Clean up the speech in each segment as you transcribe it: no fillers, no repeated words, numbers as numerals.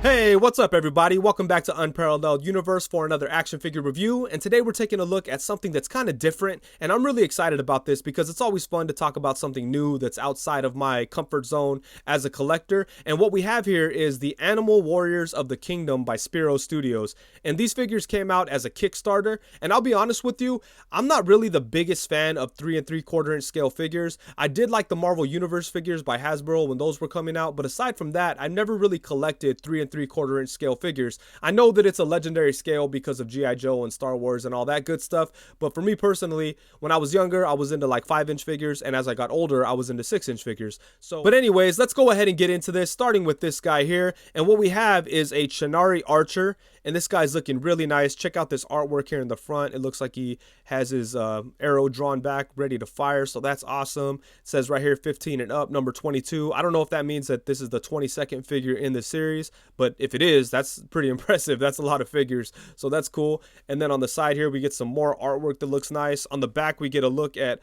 Hey, what's up everybody? Welcome back to Unparalleled Universe for another action figure review, and today we're taking a look at something that's kind of different, and I'm really excited about this because it's always fun to talk about something new that's outside of my comfort zone as a collector. And what we have here is the Animal Warriors of the Kingdom by SPERO Studios, and these figures came out as a Kickstarter, and I'll be honest with you, I'm not really the biggest fan of 3 3/4 inch scale figures. I did like the Marvel Universe figures by Hasbro when those were coming out, but aside from that, I've never really collected 3 3/4 inch scale figures. I know that it's a legendary scale because of G.I. Joe and Star Wars and all that good stuff, but for me personally, when I was younger, I was into like 5-inch figures, and as I got older, I was into 6-inch figures. But anyways, let's go ahead and get into this, starting with this guy here, and what we have is a Gennari Archer, and this guy's looking really nice. Check out this artwork here in the front. It looks like he has his arrow drawn back, ready to fire, so that's awesome. It says right here 15 and up, number 22. I don't know if that means that this is the 22nd figure in the series, but if it is, that's pretty impressive. That's a lot of figures, so that's cool. And then on the side here, we get some more artwork that looks nice. On the back, we get a look at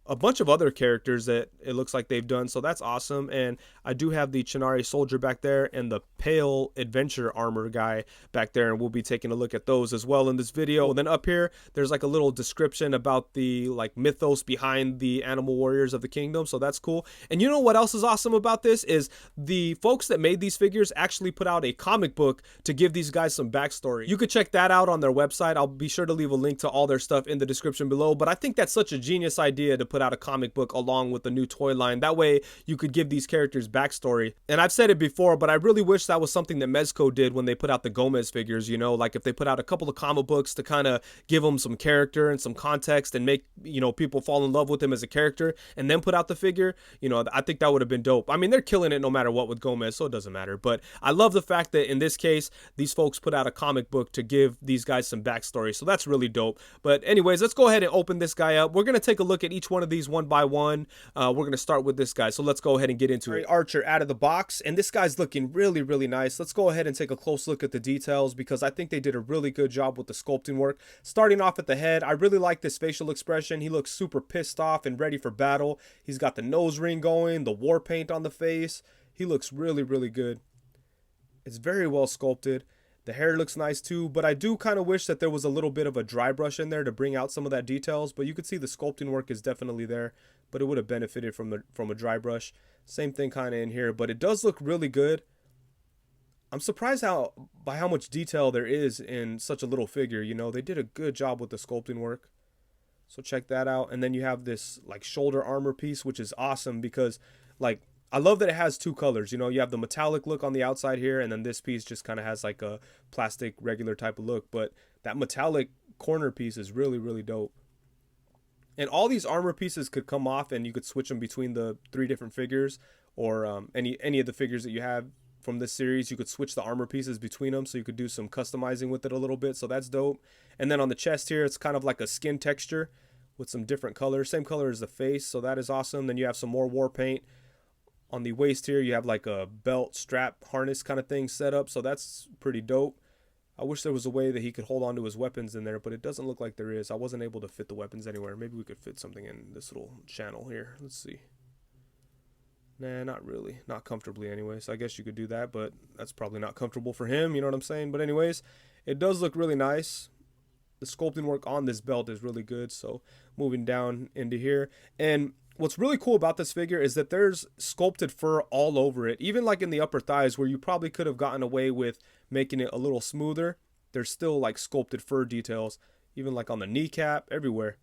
a bunch of other characters that it looks like they've done, so that's awesome. And I do have the Gennari Soldier back there and the Pale Adventure Armor guy back there, and we'll be taking a look at those as well in this video. And then up here, there's like a little description about the like mythos behind the Animal Warriors of the Kingdom, so that's cool. And you know what else is awesome about this is the folks that made these figures actually put out a comic book to give these guys some backstory. You could check that out on their website. I'll be sure to leave a link to all their stuff in the description below, but I think that's such a genius idea to put out a comic book along with the new toy line. That way you could give these characters backstory. And I've said it before, but I really wish that was something that Mezco did when they put out the Gomez figures, you know, like if they put out a couple of comic books to kind of give them some character and some context and make, you know, people fall in love with him as a character and then put out the figure, you know, I think that would have been dope. I mean, they're killing it no matter what with Gomez, so it doesn't matter. But I love the fact that in this case, these folks put out a comic book to give these guys some backstory, so that's really dope. But anyways, let's go ahead and open this guy up. We're going to take a look at each one of these one by one. We're going to start with this guy, so let's go ahead and get into it. Archer out of the box, and this guy's looking really nice. Let's go ahead and take a close look at the details because I think they did a really good job with the sculpting work. Starting off at the head, I really like this facial expression. He looks super pissed off and ready for battle. He's got the nose ring going, the war paint on the face. He looks really good. It's very well sculpted. The hair looks nice too, but I do kind of wish that there was a little bit of a dry brush in there to bring out some of that details, but you could see the sculpting work is definitely there, but it would have benefited from a dry brush. Same thing kind of in here, but it does look really good. I'm surprised by how much detail there is in such a little figure. You know, they did a good job with the sculpting work. So check that out. And then you have this like shoulder armor piece, which is awesome because like I love that it has two colors. You know, you have the metallic look on the outside here, and then this piece just kind of has like a plastic regular type of look, but that metallic corner piece is really dope. And all these armor pieces could come off and you could switch them between the 3 different figures, or any of the figures that you have from this series. You could switch the armor pieces between them, so you could do some customizing with it a little bit, so that's dope. And then on the chest here, it's kind of like a skin texture with some different colors, same color as the face, so that is awesome. Then you have some more war paint. On the waist here, you have like a belt strap harness kind of thing set up, so that's pretty dope. I wish there was a way that he could hold on to his weapons in there, but it doesn't look like there is. I wasn't able to fit the weapons anywhere. Maybe we could fit something in this little channel here. Let's see. Nah, not really. Not comfortably anyways. I guess you could do that, but that's probably not comfortable for him, you know what I'm saying? But anyways, it does look really nice. The sculpting work on this belt is really good, so moving down into here. And what's really cool about this figure is that there's sculpted fur all over it, even like in the upper thighs where you probably could have gotten away with making it a little smoother. There's still like sculpted fur details, even like on the kneecap, everywhere.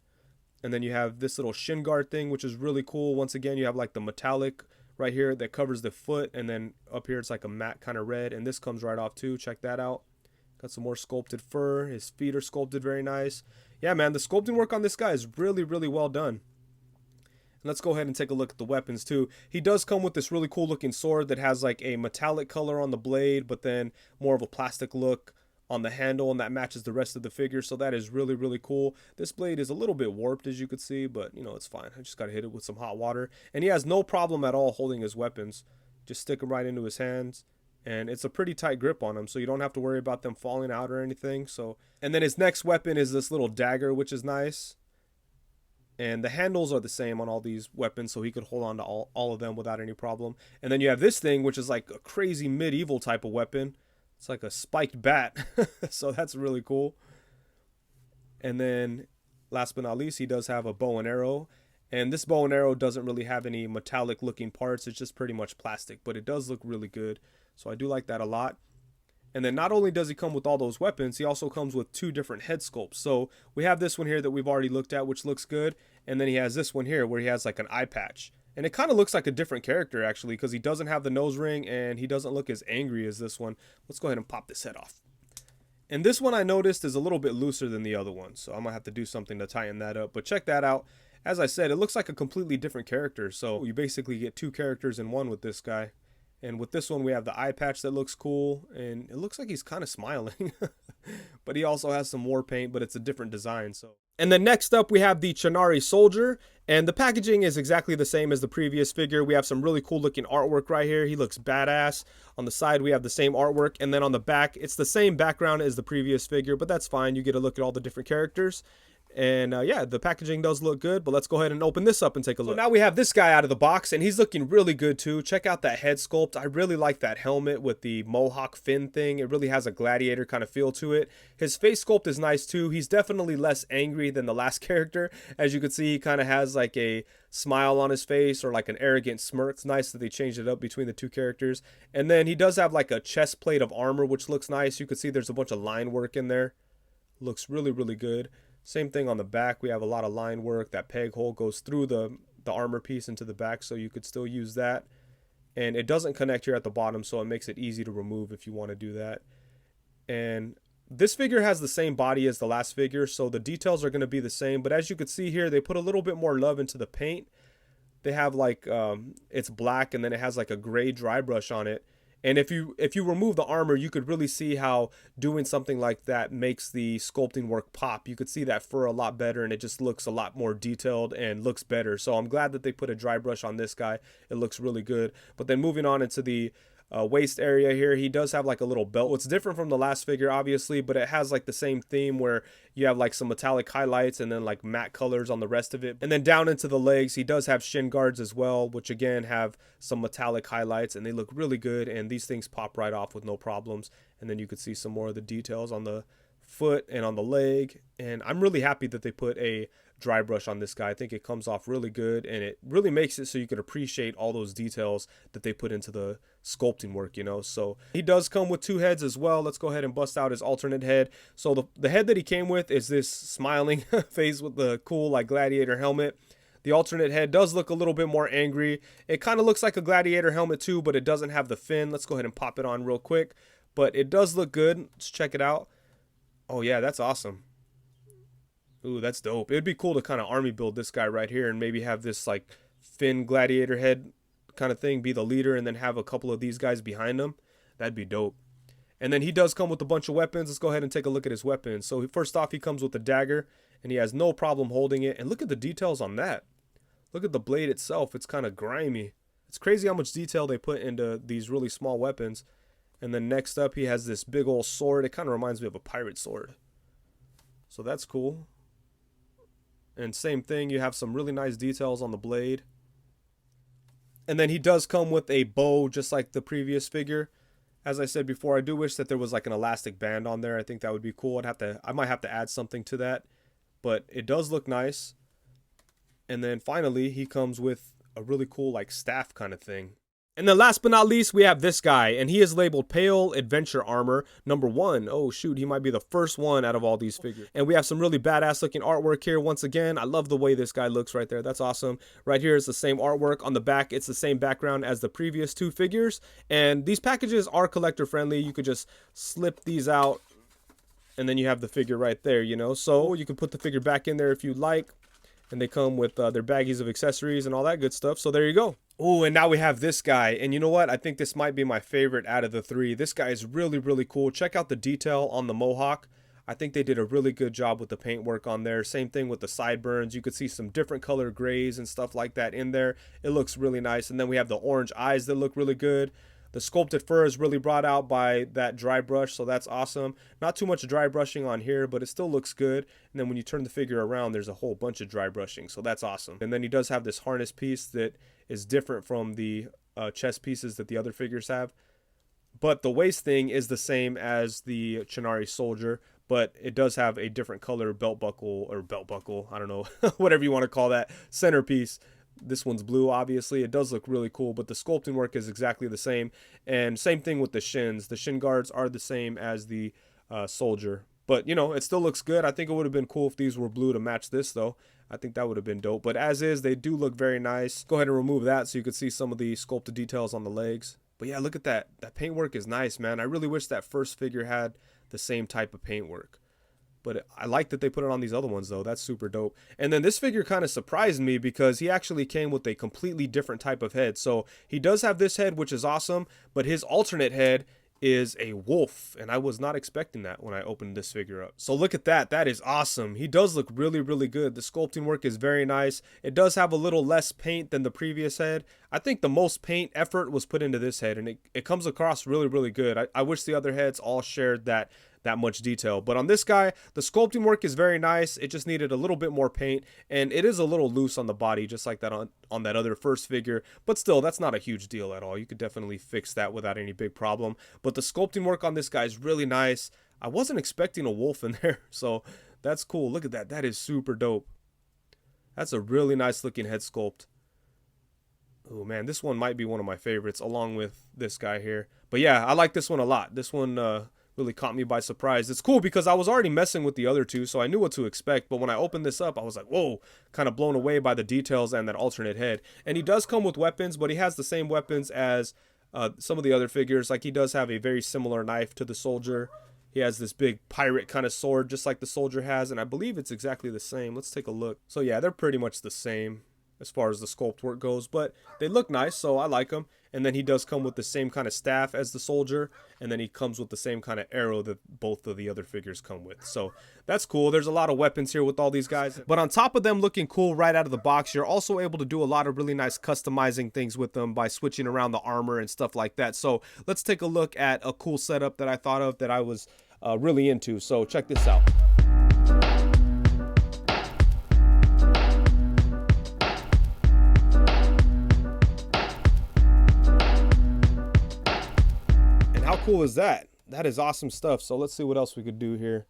And then you have this little shin guard thing, which is really cool. Once again, you have like the metallic right here that covers the foot, and then up here it's like a matte kind of red, and this comes right off too. Check that out. Got some more sculpted fur. His feet are sculpted very nice. Yeah, man, the sculpting work on this guy is really well done. And let's go ahead and take a look at the weapons too. He does come with this really cool looking sword that has like a metallic color on the blade, but then more of a plastic look on the handle, and that matches the rest of the figure, so that is really cool. This blade is a little bit warped, as you could see, but you know, it's fine. I just gotta hit it with some hot water, and he has no problem at all holding his weapons. Just stick them right into his hands, and it's a pretty tight grip on them, so you don't have to worry about them falling out or anything. So, and then his next weapon is this little dagger, which is nice. And the handles are the same on all these weapons, so he could hold on to all of them without any problem. And then you have this thing, which is like a crazy medieval type of weapon. It's like a spiked bat. So that's really cool. And then last but not least, he does have a bow and arrow. And this bow and arrow doesn't really have any metallic looking parts. It's just pretty much plastic, but it does look really good. So I do like that a lot. And then not only does he come with all those weapons, he also comes with 2 different head sculpts. So we have this one here that we've already looked at, which looks good. And then he has this one here where he has like an eye patch. And it kind of looks like a different character actually, because he doesn't have the nose ring and he doesn't look as angry as this one. Let's go ahead and pop this head off. And this one I noticed is a little bit looser than the other one. So I'm going to have to do something to tighten that up. But check that out. As I said, it looks like a completely different character. So you basically get 2 characters in one with this guy. And with this one, we have the eye patch that looks cool. And it looks like he's kind of smiling. But he also has some war paint, but it's a different design. So. And then next up, we have the Gennari Soldier. And the packaging is exactly the same as the previous figure. We have some really cool looking artwork right here. He looks badass. On the side, we have the same artwork. And then on the back, it's the same background as the previous figure. But that's fine. You get a look at all the different characters. And yeah, the packaging does look good, but let's go ahead and open this up and take a look. So now we have this guy out of the box, and he's looking really good too. Check out that head sculpt. I really like that helmet with the mohawk fin thing. It really has a gladiator kind of feel to it. His face sculpt is nice too. He's definitely less angry than the last character. As you can see, he kind of has like a smile on his face or like an arrogant smirk. It's nice that they changed it up between the 2 characters. And then he does have like a chest plate of armor, which looks nice. You can see there's a bunch of line work in there. Looks really, really good. Same thing on the back. We have a lot of line work. That peg hole goes through the armor piece into the back, so you could still use that. And it doesn't connect here at the bottom, so it makes it easy to remove if you want to do that. And this figure has the same body as the last figure, so the details are going to be the same. But as you can see here, they put a little bit more love into the paint. They have like, it's black, and then it has like a gray dry brush on it. And if you remove the armor, you could really see how doing something like that makes the sculpting work pop. You could see that fur a lot better, and it just looks a lot more detailed and looks better. So I'm glad that they put a dry brush on this guy. It looks really good. But then moving on into the waist area here, he does have like a little belt. It's different from the last figure obviously, but it has like the same theme where you have like some metallic highlights and then like matte colors on the rest of it. And then down into the legs, he does have shin guards as well, which again have some metallic highlights, and they look really good, and these things pop right off with no problems. And then you could see some more of the details on the foot and on the leg, and I'm really happy that they put a dry brush on this guy. I think it comes off really good, and it really makes it so you could appreciate all those details that they put into the sculpting work, you know. So he does come with 2 heads as well. Let's go ahead and bust out his alternate head. So the head that he came with is this smiling face with the cool like gladiator helmet. The alternate head does look a little bit more angry. It kind of looks like a gladiator helmet too, but it doesn't have the fin. Let's go ahead and pop it on real quick. But it does look good. Let's check it out. Oh yeah, that's awesome. Ooh, that's dope. It'd be cool to kind of army build this guy right here and maybe have this like fin gladiator head kind of thing be the leader, and then have a couple of these guys behind him. That'd be dope. And then he does come with a bunch of weapons. Let's go ahead and take a look at his weapons. So first off, he comes with a dagger, and he has no problem holding it. And look at the details on that. Look at the blade itself. It's kind of grimy. It's crazy how much detail they put into these really small weapons. And then next up, he has this big old sword. It kind of reminds me of a pirate sword. So that's cool. And same thing, you have some really nice details on the blade. And then he does come with a bow, just like the previous figure. As I said before, I do wish that there was like an elastic band on there. I think that would be cool. I might have to add something to that. But it does look nice. And then finally, he comes with a really cool like staff kind of thing. And then last but not least, we have this guy, and he is labeled Pale Adventure Armor #1. Oh shoot, he might be the first one out of all these figures. And we have some really badass looking artwork here. Once again, I love the way this guy looks right there. That's awesome. Right here is the same artwork. On the back, it's the same background as the previous 2 figures. And these packages are collector friendly. You could just slip these out, and then you have the figure right there, you know. So you can put the figure back in there if you like. And they come with their baggies of accessories and all that good stuff. So there you go. Oh, and now we have this guy. And you know what? I think this might be my favorite out of the 3. This guy is really, really cool. Check out the detail on the mohawk. I think they did a really good job with the paint work on there. Same thing with the sideburns. You could see some different color grays and stuff like that in there. It looks really nice. And then we have the orange eyes that look really good. The sculpted fur is really brought out by that dry brush, so that's awesome. Not too much dry brushing on here, but it still looks good. And then when you turn the figure around, there's a whole bunch of dry brushing, so that's awesome. And then he does have this harness piece that is different from the chest pieces that the other figures have. but the waist thing is the same as the Gennari Soldier, but it does have a different color belt buckle, or belt buckle, I don't know, whatever you want to call that, centerpiece. This one's blue, obviously. It does look really cool, but the sculpting work is exactly the same. And same thing with the shins. The shin guards are the same as the Soldier. But, you know, it still looks good. I think it would have been cool if these were blue to match this, though. I think that would have been dope. But as is, they do look very nice. Go ahead and remove that so you could see some of the sculpted details on the legs. But yeah, look at that. That paintwork is nice, man. I really wish that first figure had the same type of paintwork. But I like that they put it on these other ones, though. That's super dope. And then this figure kind of surprised me because he actually came with a completely different type of head. So he does have this head, which is awesome, but his alternate head is a wolf, and I was not expecting that when I opened this figure up. So look at that. That is awesome. He does look really, really good. The sculpting work is very nice. It does have a little less paint than the previous head. I think the most paint effort was put into this head, and it comes across really, really good. I wish the other heads all shared that much detail, but on this guy, the sculpting work is very nice. It just needed a little bit more paint, and it is a little loose on the body, just like that on that other first figure, but still, that's not a huge deal at all. You could definitely fix that without any big problem. But the sculpting work on this guy is really nice. I wasn't expecting a wolf in there, so that's cool. Look at that. That is super dope. That's a really nice looking head sculpt. Oh man, this one might be one of my favorites, along with this guy here. But yeah, I like this one a lot. This one really caught me by surprise. It's cool because I was already messing with the other two, so I knew what to expect. But when I opened this up, I was like, whoa, kind of blown away by the details and that alternate head. And he does come with weapons, but he has the same weapons as some of the other figures. Like, he does have a very similar knife to the Soldier. He has this big pirate kind of sword, just like the Soldier has, and I believe it's exactly the same. Let's take a look. So yeah, they're pretty much the same as far as the sculpt work goes, but they look nice, so I like them. And then he does come with the same kind of staff as the Soldier, and then he comes with the same kind of arrow that both of the other figures come with. So that's cool. There's a lot of weapons here with all these guys, but on top of them looking cool right out of the box, you're also able to do a lot of really nice customizing things with them by switching around the armor and stuff like that. So let's take a look at a cool setup that I thought of that I was really into. So check this out. How cool is that? That is awesome stuff. So let's see what else we could do here.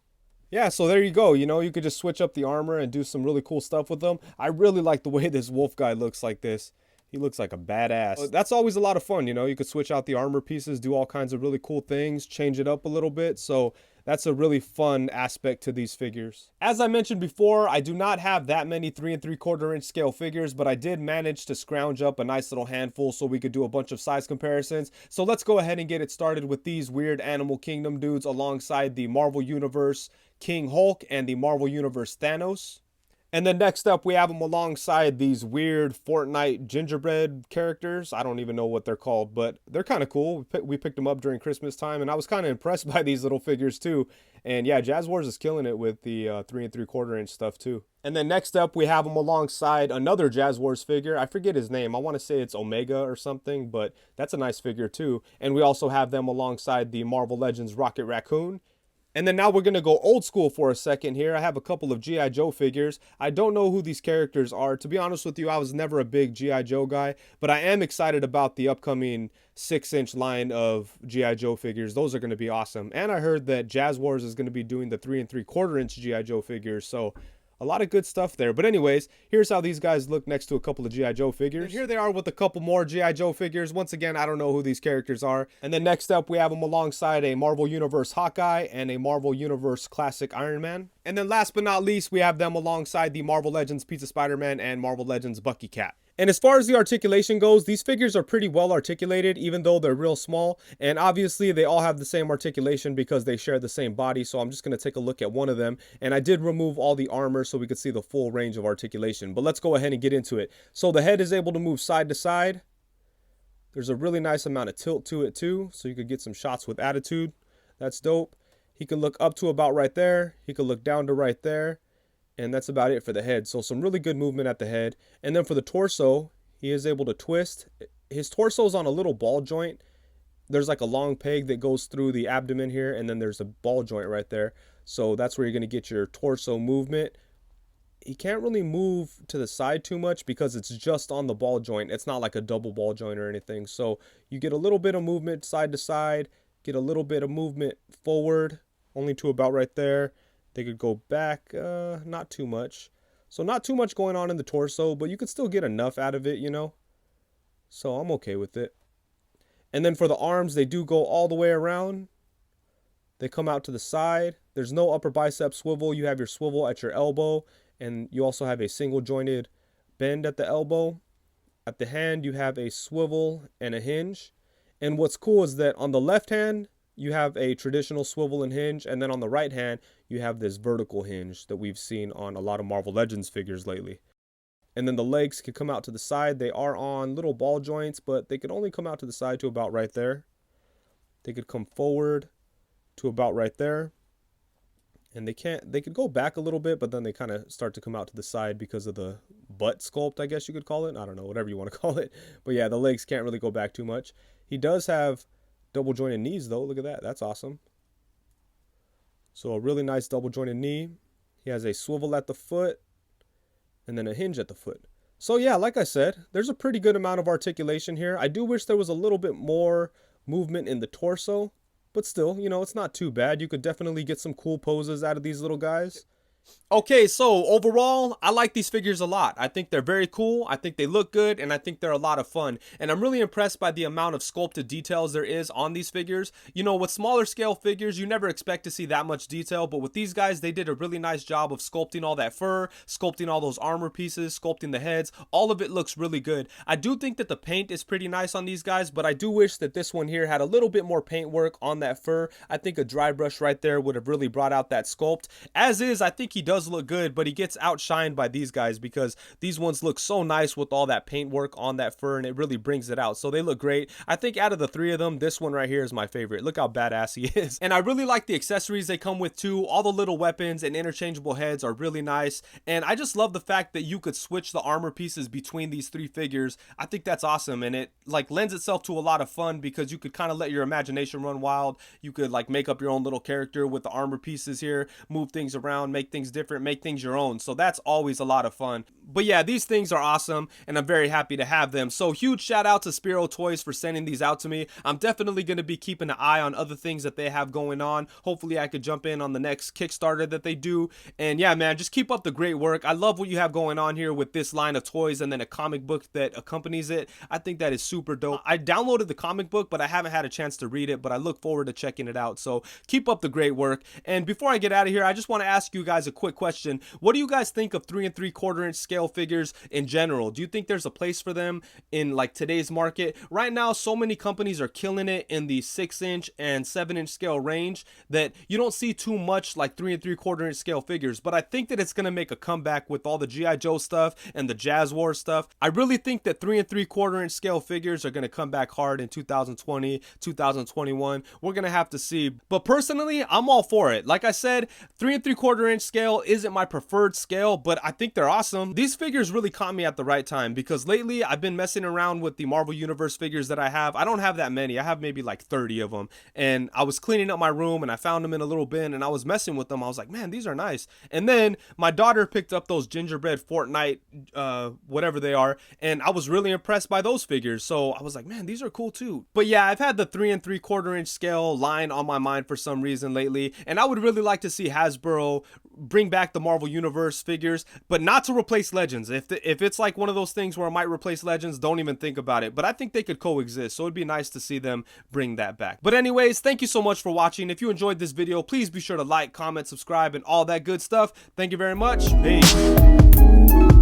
Yeah, so there you go. You know, you could just switch up the armor and do some really cool stuff with them. I really like the way this wolf guy looks like this. He looks like a badass. That's always a lot of fun, you know. You could switch out the armor pieces, do all kinds of really cool things, change it up a little bit. So that's a really fun aspect to these figures. As I mentioned before, I do not have that many 3 3/4 inch scale figures, but I did manage to scrounge up a nice little handful so we could do a bunch of size comparisons. So let's go ahead and get it started with these weird Animal Kingdom dudes alongside the Marvel Universe King Hulk and the Marvel Universe Thanos. And then next up, we have them alongside these weird Fortnite gingerbread characters. I don't even know what they're called, but they're kind of cool. We picked them up during Christmas time, and I was kind of impressed by these little figures too. And yeah, Jazz Wars is killing it with the 3 3/4 inch stuff too. And then next up, we have them alongside another Jazz Wars figure. I forget his name. I want to say it's Omega or something, but that's a nice figure too. And we also have them alongside the Marvel Legends Rocket Raccoon. And then now we're going to go old school for a second here. I have a couple of G.I. Joe figures. I don't know who these characters are. To be honest with you, I was never a big G.I. Joe guy, but I am excited about the upcoming 6-inch line of G.I. Joe figures. Those are going to be awesome. And I heard that Jazz Wars is going to be doing the 3 3/4 inch G.I. Joe figures, so a lot of good stuff there. But anyways, here's how these guys look next to a couple of G.I. Joe figures. And here they are with a couple more G.I. Joe figures. Once again, I don't know who these characters are. And then next up, we have them alongside a Marvel Universe Hawkeye and a Marvel Universe Classic Iron Man. And then last but not least, we have them alongside the Marvel Legends Pizza Spider-Man and Marvel Legends Bucky Cat. And as far as the articulation goes, these figures are pretty well articulated, even though they're real small. And obviously, they all have the same articulation because they share the same body. So I'm just going to take a look at one of them. And I did remove all the armor so we could see the full range of articulation. But let's go ahead and get into it. So the head is able to move side to side. There's a really nice amount of tilt to it too, so you could get some shots with attitude. That's dope. He can look up to about right there. He can look down to right there. And that's about it for the head. So some really good movement at the head. And then for the torso, he is able to twist. His torso's on a little ball joint. There's like a long peg that goes through the abdomen here, and then there's a ball joint right there. So that's where you're going to get your torso movement. he can't really move to the side too much because it's just on the ball joint. It's not like a double ball joint or anything. So you get a little bit of movement side to side, get a little bit of movement forward, only to about right there. They could go back, not too much. So not too much going on in the torso, but you could still get enough out of it, you know. So I'm okay with it. And then for the arms, they do go all the way around. They come out to the side. There's no upper bicep swivel. You have your swivel at your elbow, and you also have a single jointed bend at the elbow. At the hand, you have a swivel and a hinge. And what's cool is that on the left hand, you have a traditional swivel and hinge, and then on the right hand, you have this vertical hinge that we've seen on a lot of Marvel Legends figures lately. And then the legs can come out to the side. They are on little ball joints, but they could only come out to the side to about right there. They could come forward to about right there. And they could go back a little bit, but then they kind of start to come out to the side because of the butt sculpt, I guess you could call it. I don't know, whatever you want to call it. But yeah, the legs can't really go back too much. He does have double jointed knees though. Look at that. That's awesome. So a really nice double jointed knee. He has a swivel at the foot and then a hinge at the foot. So yeah, like I said, there's a pretty good amount of articulation here. I do wish there was a little bit more movement in the torso, but still, you know, it's not too bad. You could definitely get some cool poses out of these little guys. Okay, so overall, I like these figures a lot. I think they're very cool, I think they look good, and I think they're a lot of fun. And I'm really impressed by the amount of sculpted details there is on these figures. You know, with smaller scale figures, you never expect to see that much detail, but with these guys, they did a really nice job of sculpting all that fur, sculpting all those armor pieces, sculpting the heads. All of it looks really good. I do think that the paint is pretty nice on these guys, but I do wish that this one here had a little bit more paint work on that fur. I think a dry brush right there would have really brought out that sculpt. As is, I think he does look good, but he gets outshined by these guys because these ones look so nice with all that paint work on that fur, and it really brings it out. So they look great. I think out of the three of them, this one right here is my favorite. Look how badass he is. And I really like the accessories they come with too. All the little weapons and interchangeable heads are really nice, and I just love the fact that you could switch the armor pieces between these three figures. I think that's awesome, and it like lends itself to a lot of fun because you could kind of let your imagination run wild. You could like make up your own little character with the armor pieces here, move things around, make things different, make things your own. So that's always a lot of fun. But yeah, these things are awesome, and I'm very happy to have them. So huge shout out to SPERO Toys for sending these out to me. I'm definitely going to be keeping an eye on other things that they have going on. Hopefully I could jump in on the next Kickstarter that they do. And yeah, man, just keep up the great work. I love what you have going on here with this line of toys and then a comic book that accompanies it. I think that is super dope. I downloaded the comic book, but I haven't had a chance to read it, but I look forward to checking it out. So keep up the great work. And before I get out of here, I just want to ask you guys a quick question. What do you guys think of 3 3/4 inch scale figures in general? Do you think there's a place for them in like today's market? Right now, so many companies are killing it in the 6-inch and 7-inch scale range that you don't see too much like 3 3/4 inch scale figures, but I think that it's going to make a comeback with all the G.I. Joe stuff and the Jazz War stuff. I really think that 3 3/4 inch scale figures are going to come back hard in 2020, 2021. We're going to have to see, but personally, I'm all for it. Like I said, 3 3/4 inch scale isn't my preferred scale, but I think they're awesome. These figures really caught me at the right time because lately I've been messing around with the Marvel Universe figures that I have. I don't have that many. I have maybe like 30 of them, and I was cleaning up my room and I found them in a little bin and I was messing with them. I was like, man, these are nice. And then my daughter picked up those gingerbread Fortnite whatever they are, and I was really impressed by those figures. So I was like, man, these are cool too. But yeah, I've had the 3 3/4 inch scale line on my mind for some reason lately, and I would really like to see Hasbro bring back the Marvel Universe figures, but not to replace Legends. If it's like one of those things where it might replace Legends, don't even think about it. But I think they could coexist, so it'd be nice to see them bring that back. But anyways, thank you so much for watching. If you enjoyed this video, please be sure to like, comment, subscribe, and all that good stuff. Thank you very much. Peace.